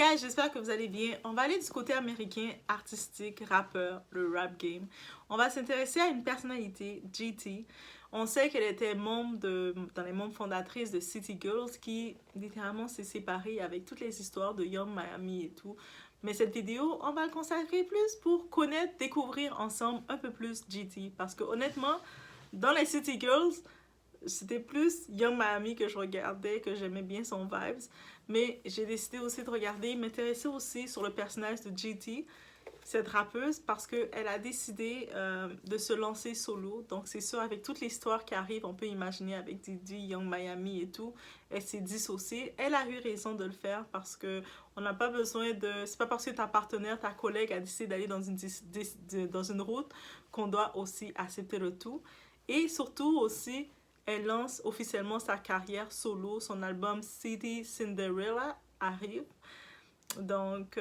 guys, j'espère que vous allez bien. On va aller du côté américain, artistique, rappeur, le rap game. On va s'intéresser à une personnalité, GT. On sait qu'elle était dans les membres fondatrices de City Girls qui littéralement s'est séparée avec toutes les histoires de Young Miami et tout. Mais cette vidéo, on va le consacrer plus pour connaître, découvrir ensemble un peu plus GT. Parce que honnêtement, dans les City Girls, c'était plus Young Miami que je regardais, que j'aimais bien son vibes. Mais j'ai décidé aussi de regarder, m'intéresser aussi sur le personnage de GT, cette rappeuse, parce qu'elle a décidé de se lancer solo. Donc c'est sûr, avec toute l'histoire qui arrive, on peut imaginer avec Diddy, Young Miami et tout, elle s'est dissociée. Elle a eu raison de le faire parce que on n'a pas besoin de... C'est pas parce que ta partenaire, ta collègue a décidé d'aller dans une route qu'on doit aussi accepter le tout. Et surtout aussi, elle lance officiellement sa carrière solo. Son album City Cinderella arrive. Donc,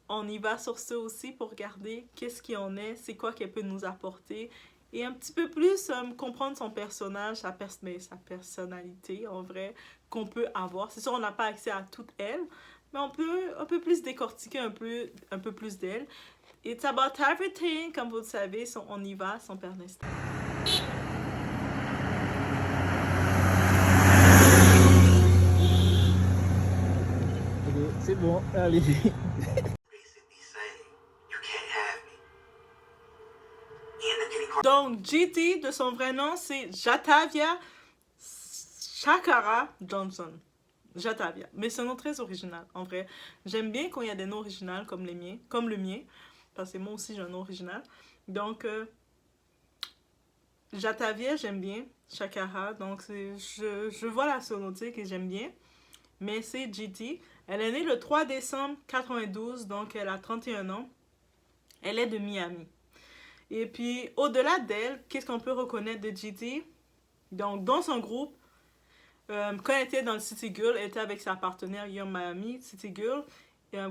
on y va sur ce aussi pour regarder qu'est-ce qu'il en est, c'est quoi qu'elle peut nous apporter. Et un petit peu plus comprendre son personnage, sa personnalité en vrai, qu'on peut avoir. C'est sûr, on n'a pas accès à toute elle, mais on peut un peu plus décortiquer un peu plus d'elle. It's about everything, comme vous le savez, on y va sans perdre l'instant. C'est bon, allez. Donc, GT, de son vrai nom, c'est Jatavia Shakara Johnson. Jatavia. Mais c'est un nom très original, en vrai. J'aime bien quand il y a des noms originaux comme les miens, comme le mien, parce que moi aussi j'ai un nom original. Donc, Jatavia, j'aime bien. Shakara, donc je vois la sonorité que j'aime bien. Mais c'est GT. Elle est née le 3 décembre 92, donc elle a 31 ans. Elle est de Miami. Et puis, au-delà d'elle, qu'est-ce qu'on peut reconnaître de GT? Donc, dans son groupe, quand elle était dans le City Girl, elle était avec sa partenaire Young Miami, City Girl.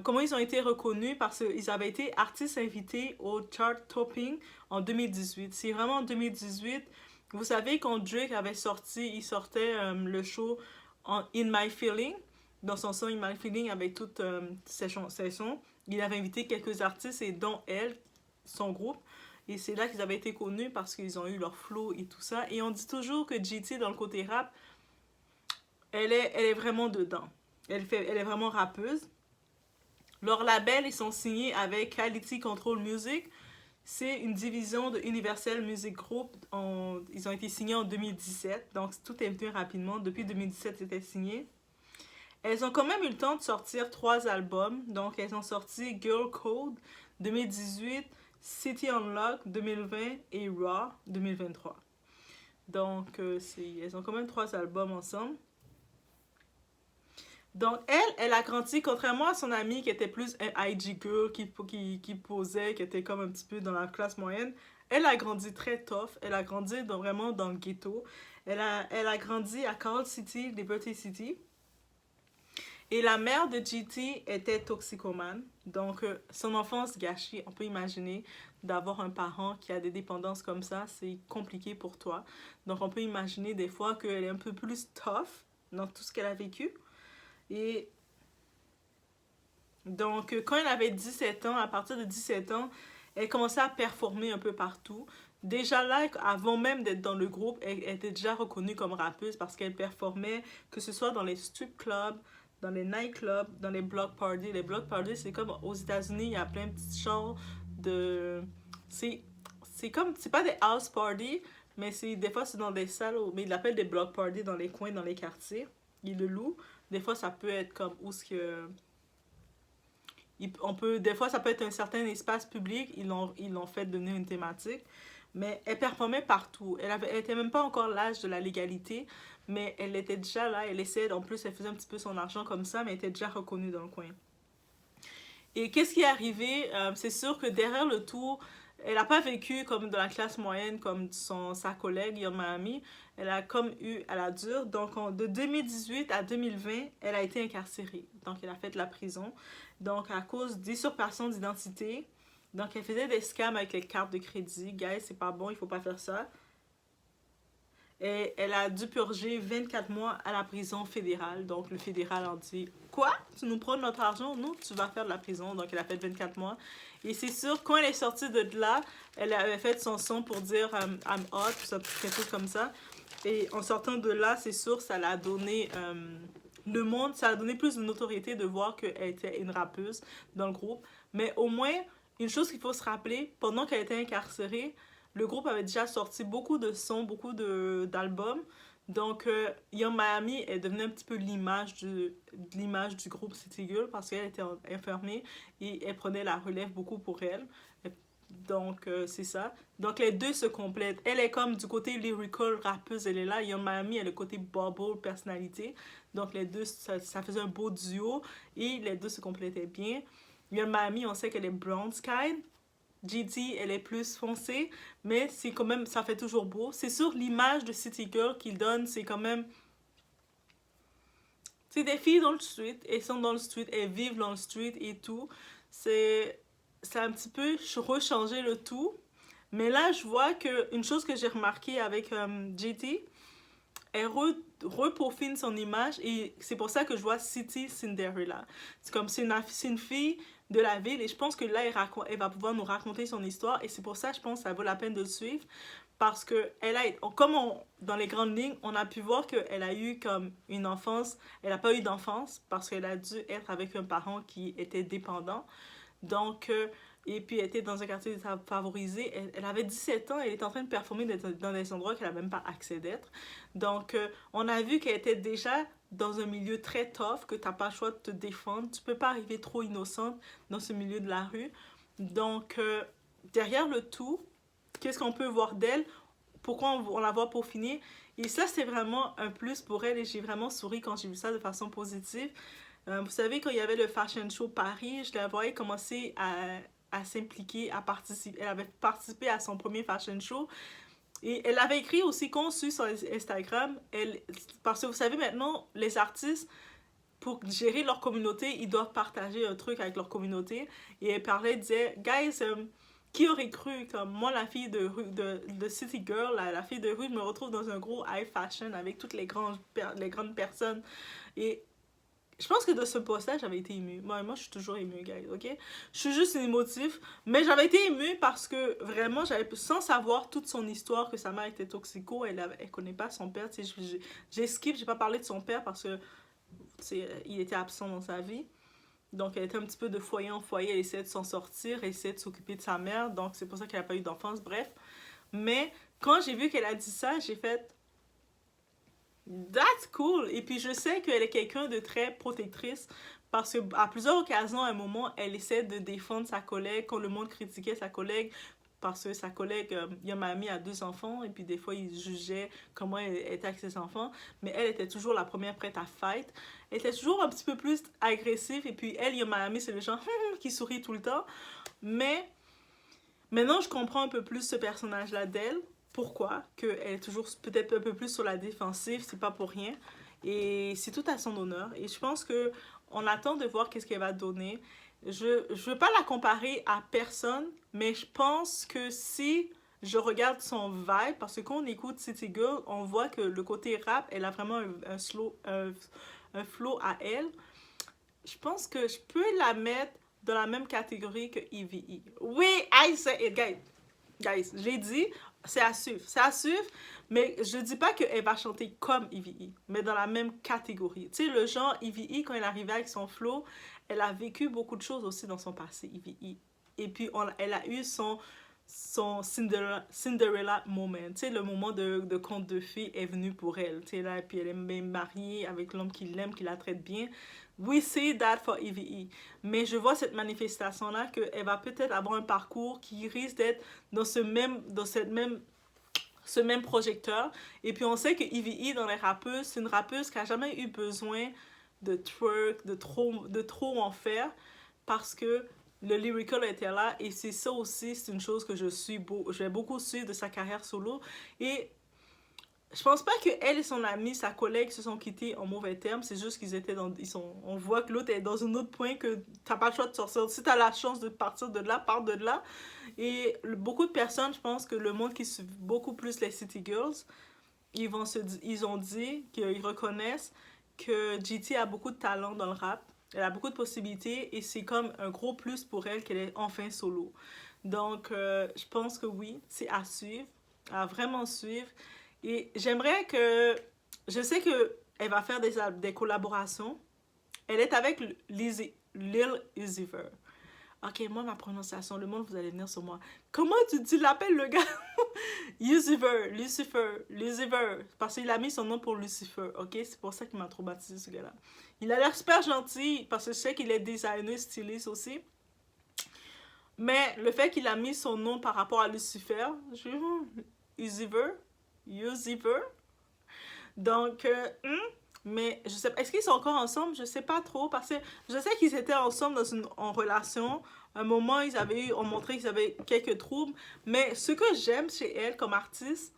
Comment ils ont été reconnus? Parce qu'ils avaient été artistes invités au chart topping en 2018. C'est vraiment en 2018. Vous savez, quand Drake avait sorti, il sortait le show en In My Feeling. Dans son son In My Feeling, avec toutes ses sons, il avait invité quelques artistes et dont elle, son groupe. Et c'est là qu'ils avaient été connus parce qu'ils ont eu leur flow et tout ça. Et on dit toujours que GT, dans le côté rap, elle est vraiment dedans. Elle est vraiment rappeuse. Leur label, ils sont signés avec Quality Control Music. C'est une division de Universal Music Group. Ils ont été signés en 2017. Donc tout est venu rapidement. Depuis 2017, c'était signé. Elles ont quand même eu le temps de sortir 3 albums. Donc elles ont sorti Girl Code 2018, City Unlocked 2020 et Raw 2023. Donc elles ont quand même 3 albums ensemble. Donc, elle a grandi, contrairement à son amie qui était plus un IG girl, qui posait, qui était comme un petit peu dans la classe moyenne. Elle a grandi très tough. Elle a grandi vraiment dans le ghetto. Elle a grandi à Carol City, Liberty City. Et la mère de GT était toxicomane. Donc, son enfance gâchée, on peut imaginer d'avoir un parent qui a des dépendances comme ça, c'est compliqué pour toi. Donc, on peut imaginer des fois qu'elle est un peu plus tough dans tout ce qu'elle a vécu. Et donc, quand elle avait 17 ans, à partir de 17 ans, elle commençait à performer un peu partout. Déjà là, avant même d'être dans le groupe, elle était déjà reconnue comme rappeuse parce qu'elle performait, que ce soit dans les strip clubs, dans les nightclubs, dans les block parties. Les block parties, c'est comme aux États-Unis, il y a plein de petits genres de... C'est comme... C'est pas des house parties, mais des fois c'est dans des salles, mais ils l'appellent des block parties dans les coins, dans les quartiers. Ils le louent. Des fois, ça peut être comme où ce que... Des fois, ça peut être un certain espace public. Ils l'ont fait devenir une thématique. Mais elle performait partout. Elle était même pas encore l'âge de la légalité. Mais elle était déjà là. Elle essayait, en plus, elle faisait un petit peu son argent comme ça. Mais elle était déjà reconnue dans le coin. Et qu'est-ce qui est arrivé? C'est sûr que derrière le tout, elle n'a pas vécu comme dans la classe moyenne comme sa collègue Young Miami. Elle a comme eu à la dure. Donc de 2018 à 2020, elle a été incarcérée. Donc elle a fait de la prison. Donc à cause d'usurpation d'identité. Donc elle faisait des scams avec les cartes de crédit. Guys, c'est pas bon, il faut pas faire ça. Et elle a dû purger 24 mois à la prison fédérale. Donc le fédéral en dit, quoi? Tu nous prends notre argent? Non, tu vas faire de la prison. Donc elle a fait 24 mois. Et c'est sûr, quand elle est sortie de là, elle avait fait son son pour dire I'm hot, quelque chose comme ça. Et en sortant de là, c'est sûr, ça l'a donné le monde, ça a donné plus de notoriété de voir qu'elle était une rappeuse dans le groupe. Mais au moins, une chose qu'il faut se rappeler, pendant qu'elle était incarcérée, le groupe avait déjà sorti beaucoup de sons, beaucoup d'albums. Donc, Young Miami est devenue un petit peu l'image du groupe City Girl parce qu'elle était enfermée et elle prenait la relève beaucoup pour elle. Donc, c'est ça. Donc, les deux se complètent. Elle est comme du côté lyrical, rappeuse, elle est là. Young Miami est le côté bubble, personnalité. Donc, les deux, ça faisait un beau duo et les deux se complétaient bien. Young Miami, on sait qu'elle est brown sky. GT, elle est plus foncée, mais c'est quand même, ça fait toujours beau. C'est sûr, l'image de City Girl qu'il donne, c'est quand même... C'est des filles dans le street, elles sont dans le street, elles vivent dans le street et tout. C'est un petit peu rechanger le tout. Mais là, je vois que une chose que j'ai remarqué avec GT, elle repaufine son image et c'est pour ça que je vois City Cinderella. C'est comme c'est une fille de la ville et je pense que là elle va pouvoir nous raconter son histoire et c'est pour ça je pense que ça vaut la peine de le suivre parce que dans les grandes lignes on a pu voir qu'elle a eu comme une enfance, elle n'a pas eu d'enfance parce qu'elle a dû être avec un parent qui était dépendant. Donc, et puis elle était dans un quartier favorisé. Elle avait 17 ans, elle était en train de performer dans des endroits qu'elle n'a même pas accès d'être. Donc, on a vu qu'elle était déjà dans un milieu très tough, que tu n'as pas le choix de te défendre. Tu peux pas arriver trop innocente dans ce milieu de la rue. Donc, derrière le tout, qu'est-ce qu'on peut voir d'elle? Pourquoi on la voit peaufiner? Et ça, c'est vraiment un plus pour elle et j'ai vraiment souri quand j'ai vu ça de façon positive. Vous savez, quand il y avait le Fashion Show Paris, je la voyais commencer à s'impliquer, à participer. Elle avait participé à son premier Fashion Show. Et elle avait écrit aussi qu'on suit sur Instagram. Parce que vous savez, maintenant, les artistes, pour gérer leur communauté, ils doivent partager un truc avec leur communauté. Et elle parlait, disait, guys, qui aurait cru, comme moi, la fille de City Girl, la fille de rue, je me retrouve dans un gros high fashion avec toutes les grandes personnes. Et je pense que de ce post-là, j'avais été émue. Moi, je suis toujours émue, guys, ok? Je suis juste une émotif, mais j'avais été émue parce que vraiment, sans savoir toute son histoire, que sa mère était toxico, elle connaît pas son père. J'ai skip, j'ai pas parlé de son père parce que il était absent dans sa vie. Donc, elle était un petit peu de foyer en foyer, elle essayait de s'en sortir, elle essayait de s'occuper de sa mère, donc c'est pour ça qu'elle n'a pas eu d'enfance, bref. Mais quand j'ai vu qu'elle a dit ça, j'ai fait That's cool! Et puis je sais qu'elle est quelqu'un de très protectrice parce qu'à plusieurs occasions, à un moment, elle essaie de défendre sa collègue quand le monde critiquait sa collègue parce que sa collègue, Yamami, a 2 enfants et puis des fois, il jugeait comment elle était avec ses enfants. Mais elle était toujours la première prête à fight. Elle était toujours un petit peu plus agressive et puis elle, Yamami, c'est le genre qui sourit tout le temps. Mais maintenant, je comprends un peu plus ce personnage-là d'elle. Pourquoi? Qu'elle est toujours peut-être un peu plus sur la défensive, c'est pas pour rien. Et c'est tout à son honneur. Et je pense que on attend de voir qu'est-ce qu'elle va donner. Je veux pas la comparer à personne, mais je pense que si je regarde son vibe, parce que quand on écoute City Girl, on voit que le côté rap, elle a vraiment un flow à elle. Je pense que je peux la mettre dans la même catégorie que EVE. Oui, I say it, guys, j'ai dit, c'est à suivre. C'est à suivre, mais je dis pas qu'elle va chanter comme EVE, mais dans la même catégorie. Tu sais, le genre EVE, quand elle arrivait avec son flow, elle a vécu beaucoup de choses aussi dans son passé, EVE. Et puis, elle a eu son Cinderella moment. Tu sais, le moment de conte de fées est venu pour elle. Tu sais, là, et puis elle est même mariée avec l'homme qui l'aime, qui la traite bien. We see that for EVE. Mais je vois cette manifestation-là qu'elle va peut-être avoir un parcours qui risque d'être dans ce même projecteur. Et puis on sait que EVE, dans les rappeuses, c'est une rappeuse qui n'a jamais eu besoin de twerk, de trop en faire, parce que le lyrical était là. Et c'est ça aussi, c'est une chose que je vais beaucoup suivre de sa carrière solo. Et je pense pas que elle et son amie, sa collègue, se sont quittés en mauvais termes. C'est juste qu'ils étaient on voit que l'autre est dans un autre point que t'as pas le choix de sortir. Si t'as la chance de partir de là, pars de là. Et beaucoup de personnes, je pense que le monde qui suit beaucoup plus les City Girls, ils ont dit qu'ils reconnaissent que GT a beaucoup de talent dans le rap. Elle a beaucoup de possibilités et c'est comme un gros plus pour elle qu'elle est enfin solo. Donc, je pense que oui, c'est à suivre, à vraiment suivre. Et j'aimerais que... Je sais que elle va faire des collaborations. Elle est avec Lil Uzi Vert. Ok, moi, ma prononciation, le monde, vous allez venir sur moi. Comment tu l'appelles, le gars? Lucifer. Parce qu'il a mis son nom pour Lucifer, ok? C'est pour ça qu'il m'a traumatisé, ce gars-là. Il a l'air super gentil, parce que je sais qu'il est designer, styliste aussi. Mais le fait qu'il a mis son nom par rapport à Lucifer, Lucifer. Donc, mais je sais pas, est-ce qu'ils sont encore ensemble? Je sais pas trop, parce que je sais qu'ils étaient ensemble en relation. À un moment, on montrait qu'ils avaient quelques troubles. Mais ce que j'aime chez elle comme artiste,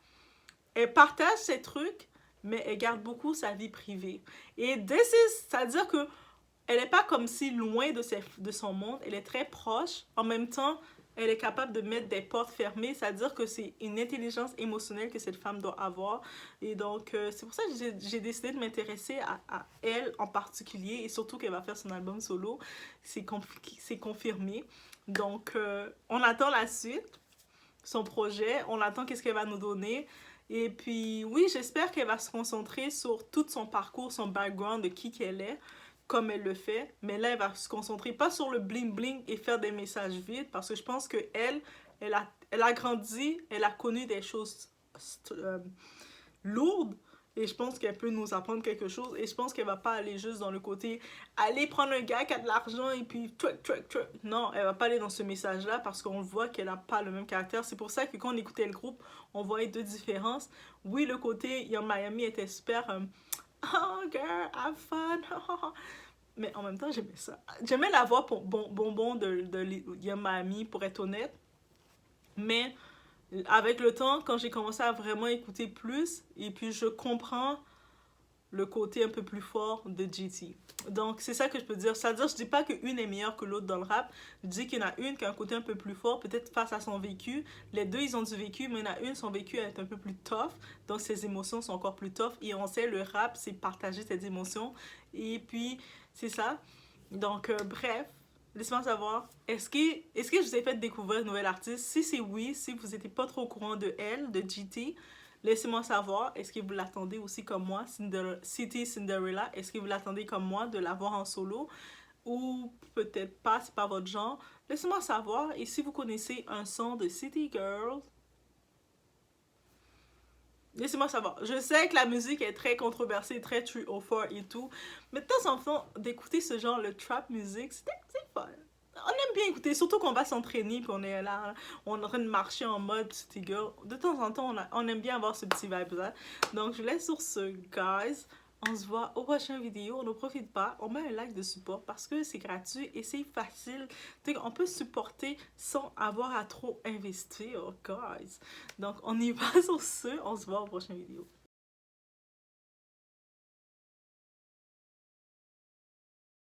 elle partage ses trucs, mais elle garde beaucoup sa vie privée. Et c'est-à-dire que elle n'est pas comme si loin de son monde, elle est très proche. En même temps, elle est capable de mettre des portes fermées, c'est-à-dire que c'est une intelligence émotionnelle que cette femme doit avoir. Et donc, c'est pour ça que j'ai décidé de m'intéresser à elle en particulier, et surtout qu'elle va faire son album solo. C'est confirmé. Donc, on attend la suite, son projet, on attend qu'est-ce qu'elle va nous donner. Et puis, oui, j'espère qu'elle va se concentrer sur tout son parcours, son background, de qui qu'elle est, comme elle le fait. Mais là, elle va se concentrer pas sur le bling-bling et faire des messages vides, parce que je pense que elle a grandi, elle a connu des choses lourdes, et je pense qu'elle peut nous apprendre quelque chose, et je pense qu'elle va pas aller juste dans le côté aller prendre un gars qui a de l'argent et puis truc. Non, elle va pas aller dans ce message là, parce qu'on voit qu'elle a pas le même caractère. C'est pour ça que quand on écoutait le groupe, on voyait deux différences. Oui, le côté Young Miami était super oh girl, have fun. Mais en même temps, j'aimais ça. J'aimais la voix bonbon de Young Miami, pour être honnête. Mais avec le temps, quand j'ai commencé à vraiment écouter plus, et puis je comprends le côté un peu plus fort de GT. Donc, c'est ça que je peux dire. C'est-à-dire, je dis pas qu'une est meilleure que l'autre dans le rap. Je dis qu'il y en a une qui a un côté un peu plus fort, peut-être face à son vécu. Les deux, ils ont du vécu, mais il y en a une, son vécu est un peu plus tough. Donc, ses émotions sont encore plus tough. Et on sait, le rap, c'est partager ses émotions. Et puis, c'est ça. Donc, bref. Laissez-moi savoir, est-ce que je vous ai fait découvrir une nouvelle artiste? Si c'est oui, si vous n'étiez pas trop au courant de elle, de GT, laissez-moi savoir. Est-ce que vous l'attendez aussi comme moi, City Cinderella? Est-ce que vous l'attendez comme moi, de la voir en solo? Ou peut-être pas, c'est pas votre genre. Laissez-moi savoir. Et si vous connaissez un son de City Girls, laissez-moi savoir. Je sais que la musique est très controversée, très true au fort et tout. Mais de temps en temps, d'écouter ce genre, le trap music, c'est fun. On aime bien écouter, surtout qu'on va s'entraîner, puis on est là, on est en train de marcher en mode city girl. De temps en temps, on aime bien avoir ce petit vibe-là. Donc, je laisse sur ce, guys. On se voit au prochain vidéo. On ne profite pas. On met un like de support parce que c'est gratuit et c'est facile. On peut supporter sans avoir à trop investir, guys. Donc, on y va sur ce. On se voit au prochain vidéo.